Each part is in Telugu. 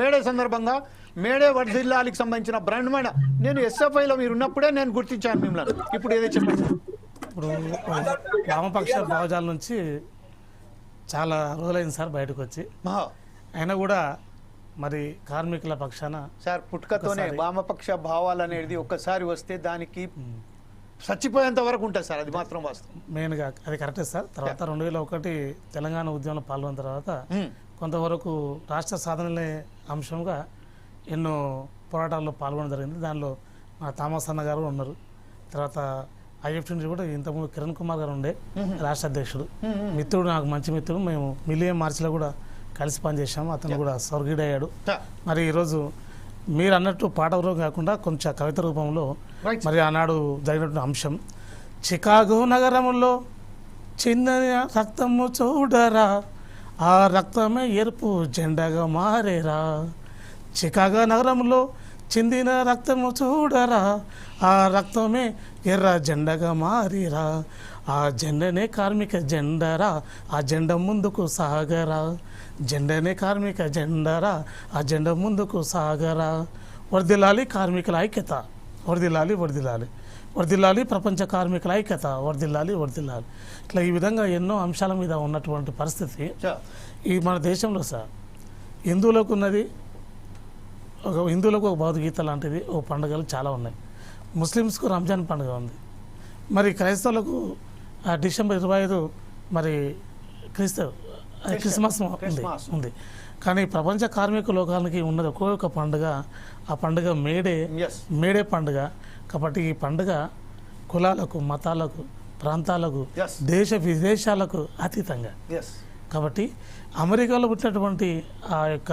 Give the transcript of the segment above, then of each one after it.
మేడే సందర్భంగా మేడే వర్ధిల్లాలికి సంబంధించిన బ్రాండ్మైన నేను ఎస్ఎఫ్ఐలో మీరు ఉన్నప్పుడే నేను గుర్తించాను మిమ్మల్ని. ఇప్పుడు ఏదో చెప్పండి. ఇప్పుడు వామపక్ష భావజాల నుంచి చాలా రోజులైంది సార్ బయటకు వచ్చి, అయినా కూడా మరి కార్మికుల పక్షాన సార్ పుట్టుకతోనే వామపక్ష భావాలు అనేది ఒక్కసారి వస్తే దానికి చచ్చిపోయేంత వరకు ఉంటుంది సార్, అది మాత్రం వాస్తవం. మెయిన్గా అది కరెక్టే సార్. తర్వాత 2001 తెలంగాణ ఉద్యమంలో పాల్గొన్న తర్వాత కొంతవరకు రాష్ట్ర సాధనలే అంశంగా ఎన్నో పోరాటాల్లో పాల్గొనడం జరిగింది. దానిలో మా థామస్ అన్న గారు ఉన్నారు. తర్వాత ఐఎఫ్టీ నుంచి కూడా ఇంతకుముందు కిరణ్ కుమార్ గారు ఉండే రాష్ట్ర అధ్యక్షుడు, మిత్రుడు, నాకు మంచి మిత్రుడు. మేము మిలియన్ మార్చిలో కూడా కలిసి పనిచేసాము. అతను కూడా స్వర్గీయుడయ్యాడు. మరి ఈరోజు మీరు అన్నట్టు పాట రూపం కాకుండా కొంచెం కవిత రూపంలో మరి ఆనాడు జరిగినటువంటి అంశం, చికాగో నగరంలో చిన్న రక్తము చూడరా, ఆ రక్తమే ఎరుపు జెండాగా మారేరా. చికాగో నగరంలో చిందిన రక్తము చూడరా, ఆ రక్తమే ఎర్ర జెండాగా మారిరా. ఆ జెండనే కార్మిక జెండరా, ఆ జెండా ముందుకు సాగరా. జెండనే కార్మిక జెండరా, ఆ జెండా ముందుకు సాగరా. వర్ధిల్లాలి కార్మికుల ఐక్యత, వర్ధిల్లాలి వర్ధిల్లాలి వర్ధిల్లాలి ప్రపంచ కార్మికుల ఐక్యత, వర్ధిల్లాలి వర్ధిల్లాలి. ఇట్లా ఈ విధంగా ఎన్నో అంశాల మీద ఉన్నటువంటి పరిస్థితి ఈ మన దేశంలో సార్. హిందువులకు ఉన్నది హిందువులకు ఒక భగవద్గీత లాంటిది ఒక పండుగలు చాలా ఉన్నాయి. ముస్లిమ్స్కు రంజాన్ పండుగ ఉంది. మరి క్రైస్తవులకు డిసెంబర్ 25 మరి క్రిస్మస్ ఉంది. కానీ ప్రపంచ కార్మిక లోకానికి ఉన్నది ఒక్కొక్క పండుగ. ఆ పండుగ మేడే పండుగ. కాబట్టి ఈ పండుగ కులాలకు, మతాలకు, ప్రాంతాలకు, దేశ విదేశాలకు అతీతంగా. కాబట్టి అమెరికాలో పుట్టినటువంటి ఆ యొక్క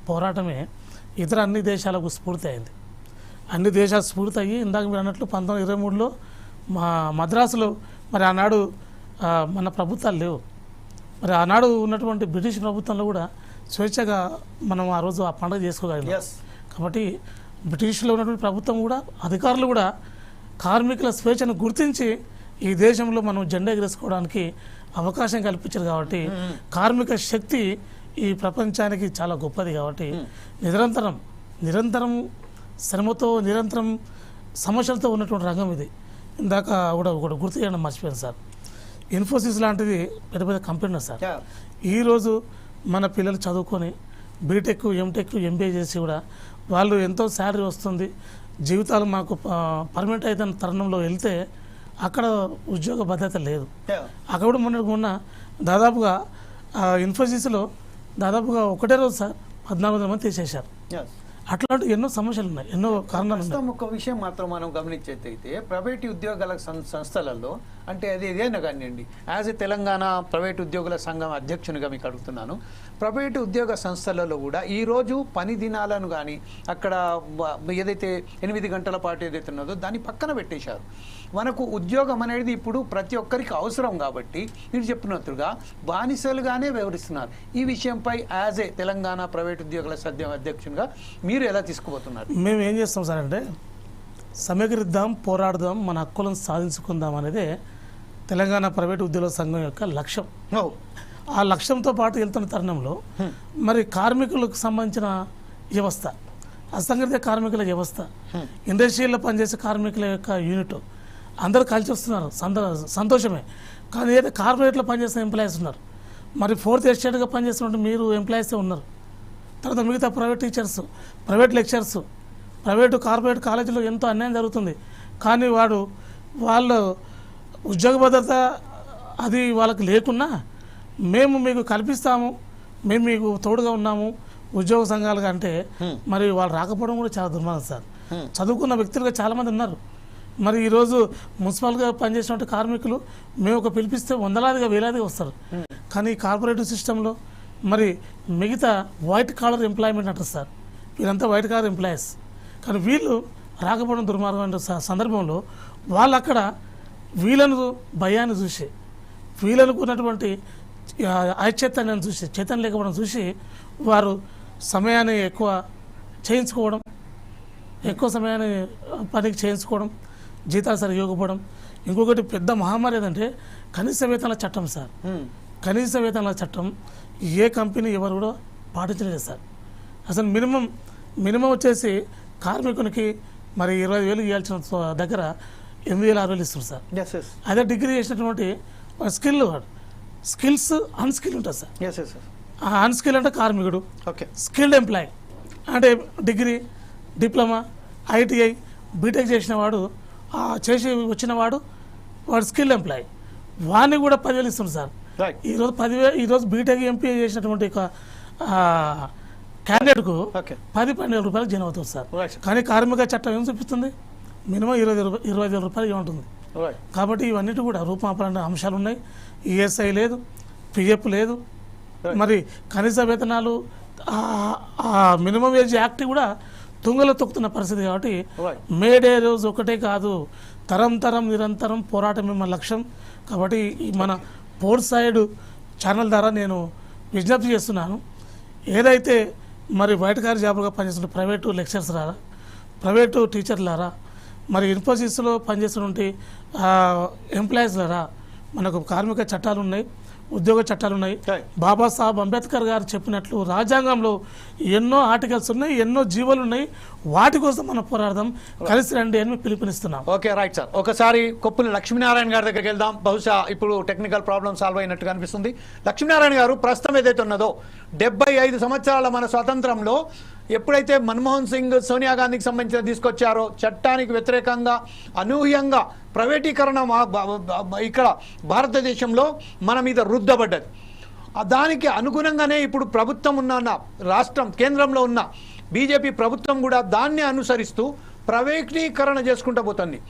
పోరాటమే ఇతర అన్ని దేశాలకు స్ఫూర్తి అయింది. అన్ని దేశాలు స్ఫూర్తి అయ్యి ఇందాక మీరు అన్నట్లు 1923లో మద్రాసులో మరి ఆనాడు మన ప్రభుత్వాలు లేవు. మరి ఆనాడు ఉన్నటువంటి బ్రిటిష్ ప్రభుత్వంలో కూడా స్వేచ్ఛగా మనం ఆ రోజు ఆ పండుగ చేసుకోగలిగాం. కాబట్టి బ్రిటిష్లో ఉన్నటువంటి ప్రభుత్వం కూడా, అధికారులు కూడా కార్మికుల స్వేచ్ఛను గుర్తించి ఈ దేశంలో మనం జెండా ఎగరేసుకోవడానికి అవకాశం కల్పించారు. కాబట్టి కార్మిక శక్తి ఈ ప్రపంచానికి చాలా గొప్పది. కాబట్టి నిరంతరం శ్రమతో, నిరంతరం సమస్యలతో ఉన్నటువంటి రంగం ఇది. ఇందాక కూడా ఒకటి గుర్తు చేయడం మర్చిపోయాను సార్. ఇన్ఫోసిస్ లాంటిది పెద్ద పెద్ద కంపెనీ సార్. ఈరోజు మన పిల్లలు చదువుకొని బీటెక్, ఎంటెక్, ఎంబీఏ చేసి కూడా వాళ్ళు ఎంతో శాలరీ వస్తుంది, జీవితాలు మాకు పర్మనెంట్ అయిన తరుణంలో వెళ్తే అక్కడ ఉద్యోగ భద్రత లేదు. అక్కడ కూడా మొన్న దాదాపుగా ఇన్ఫోసిస్లో దాదాపుగా ఒకటే రోజు సార్ 1400 మంది తీసేశారు. అట్లాంటి ఎన్నో సమస్యలు ఉన్నాయి, ఎన్నో కారణాలు ఉన్నాయి. ఒక విషయం మాత్రం మనం గమనించేదైతే ప్రైవేట్ ఉద్యోగాల సంస్థలలో అంటే అది ఏదైనా కానివ్వండి, యాజ్ ఎ తెలంగాణ ప్రైవేట్ ఉద్యోగుల సంఘం అధ్యక్షునిగా మీకు అడుగుతున్నాను. ప్రైవేటు ఉద్యోగ సంస్థలలో కూడా ఈరోజు పని దినాలను కానీ అక్కడ ఏదైతే 8 గంటల పాటు ఏదైతే ఉన్నదో దాన్ని పక్కన పెట్టేశారు. మనకు ఉద్యోగం అనేది ఇప్పుడు ప్రతి ఒక్కరికి అవసరం కాబట్టి మీరు చెప్పినట్టుగా బానిసలుగానే వ్యవహరిస్తున్నారు. ఈ విషయంపై యాజ్ ఏ తెలంగాణ ప్రైవేట్ ఉద్యోగుల సంఘం అధ్యక్షునిగా మీరు ఎలా తీసుకుపోతున్నారు? మేము ఏం చేస్తాం సార్ అంటే సమగ్రిద్దాం, పోరాడదాం, మన హక్కులను సాధించుకుందాం అనేది తెలంగాణ ప్రైవేట్ ఉద్యోగుల సంఘం యొక్క లక్ష్యం. ఆ లక్ష్యంతో పాటు వెళ్తున్న తరుణంలో మరి కార్మికులకు సంబంధించిన వ్యవస్థ, అసంఘటిత కార్మికుల వ్యవస్థ, ఇండస్ట్రీలో పనిచేసే కార్మికుల యొక్క యూనిట్ అందరూ కలిసి వస్తున్నారు, సంతోషమే. కానీ ఏదైతే కార్పొరేట్లో పనిచేసిన ఎంప్లాయీస్ ఉన్నారు, మరి 4th ఎస్టేట్గా పనిచేస్తున్నట్టు మీరు ఎంప్లాయీసే ఉన్నారు. తర్వాత మిగతా private teachers, private lecturers, corporate కాలేజీలో ఎంతో అన్యాయం జరుగుతుంది. కానీ వాళ్ళ ఉద్యోగ భద్రత అది వాళ్ళకి లేకున్నా మేము మీకు కల్పిస్తాము, మేము మీకు తోడుగా ఉన్నాము ఉద్యోగ సంఘాలుగా అంటే మరి వాళ్ళు రాకపోవడం కూడా చాలా దుర్మార్గం సార్. చదువుకున్న వ్యక్తులుగా చాలామంది ఉన్నారు. మరి ఈరోజు మున్సిపల్గా పనిచేసినటువంటి కార్మికులు మేము ఒక పిలిపిస్తే వందలాదిగా వేలాదిగా వస్తారు. కానీ కార్పొరేటివ్ సిస్టంలో మరి మిగతా వైట్ కాలర్ ఎంప్లాయ్మెంట్ అంటారు సార్, వీళ్ళంతా వైట్ కాలర్ ఎంప్లాయీస్. కానీ వీళ్ళు రాకపోవడం దుర్మార్గం అంటే సందర్భంలో వాళ్ళు అక్కడ వీళ్ళను భయాన్ని చూసి, వీళ్ళకు ఉన్నటువంటి ఐచైతన్యాన్ని చూసి, చైతన్యం లేకపోవడం చూసి వారు సమయాన్ని ఎక్కువ చేయించుకోవడం, ఎక్కువ సమయాన్ని పనికి చేయించుకోవడం, జీతాలు సరిగ్గా ఇవ్వకపోవడం. ఇంకొకటి పెద్ద మహమ్మారి ఏదంటే కనీస వేతనాల చట్టం సార్. కనీస వేతనాల చట్టం ఏ కంపెనీ ఎవరు కూడా పాటించలేదు సార్. అసలు మినిమం వచ్చేసి కార్మికునికి మరి 20,000 ఇవ్వాల్సిన దగ్గర 8,000 6,000 ఇస్తుంది సార్. ఎస్ ఎస్ అదే డిగ్రీ చేసినటువంటి స్కిల్స్ అన్స్కిల్ ఉంటుంది సార్. ఎస్ ఎస్ ఆ అన్స్కిల్ అంటే కార్మికుడు, ఓకే. స్కిల్డ్ ఎంప్లాయ్ అంటే డిగ్రీ, డిప్లొమా, ఐటీఐ, బీటెక్ చేసిన వాడు చేసి వచ్చినవాడు వాడు స్కిల్ ఎంప్లాయ్, వాడిని కూడా 10,000 ఇస్తుంది సార్. రైట్. ఈరోజు బీటెక్ ఎంపీఏ చేసినటువంటి క్యాండిడేట్కు ఓకే. 10-12 రూపాయలకు జన అవుతుంది సార్. రైట్. కానీ కార్మిక చట్టం ఏం చూపిస్తుంది? మినిమం 25,000 రూపాయలు ఉంటుంది. రైట్. కాబట్టి ఇవన్నిటి కూడా రూపమాపన అంశాలు ఉన్నాయి. ఈఎస్ఐ లేదు, పిఎఫ్ లేదు, మరి కనీస వేతనాలు మినిమం వేజ్ యాక్ట్ కూడా తుంగలో తొక్కుతున్న పరిస్థితి. కాబట్టి Right. మేడే రోజు ఒకటే కాదు, తరం నిరంతరం పోరాటమే మన లక్ష్యం. కాబట్టి ఈ మన పోర్ట్ సైడ్ ఛానల్ ద్వారా నేను విజ్ఞప్తి చేస్తున్నాను. ఏదైతే మరి వైట్ కార్ జాబ్గా పనిచేస్తున్న ప్రైవేటు లెక్చరర్స్ లారా, ప్రైవేటు టీచర్లారా, మరి ఇన్ఫోసిస్లో పనిచేస్తున్నటువంటి ఎంప్లాయీస్ లారా, మనకు కార్మిక చట్టాలు ఉన్నాయి, ఉద్యోగ చట్టాలు ఉన్నాయి. Right. బాబాసాహెబ్ అంబేద్కర్ గారు చెప్పినట్లు రాజ్యాంగంలో ఎన్నో ఆర్టికల్స్ ఉన్నాయి, ఎన్నో జీవోలు ఉన్నాయి. వాటి కోసం మనం పోరాడదాం, కలిసి రండి అని పిలుపునిస్తున్నాం. Okay, right sir. ఒకసారి కొప్పుల లక్ష్మీనారాయణ గారి దగ్గరికి వెళ్దాం. బహుశా ఇప్పుడు టెక్నికల్ ప్రాబ్లమ్ సాల్వ్ అయినట్టుగా అనిపిస్తుంది. లక్ష్మీనారాయణ గారు, ప్రస్తుతం ఏదైతే ఉన్నదో 75 సంవత్సరాల మన స్వాతంత్రంలో ఎప్పుడైతే మన్మోహన్ సింగ్ సోనియా గాంధీకి సంబంధించిన తీసుకొచ్చారో చట్టానికి వ్యతిరేకంగా అనూహ్యంగా ప్రైవేటీకరణ ఇక్కడ భారతదేశంలో మన మీద రుద్దబడ్డది. దానికి అనుగుణంగానే ఇప్పుడు ప్రభుత్వం ఉన్న రాష్ట్రం, కేంద్రంలో ఉన్న బీజేపీ ప్రభుత్వం కూడా దాన్ని అనుసరిస్తూ ప్రైవేటీకరణ చేసుకుంటూ పోతుంది.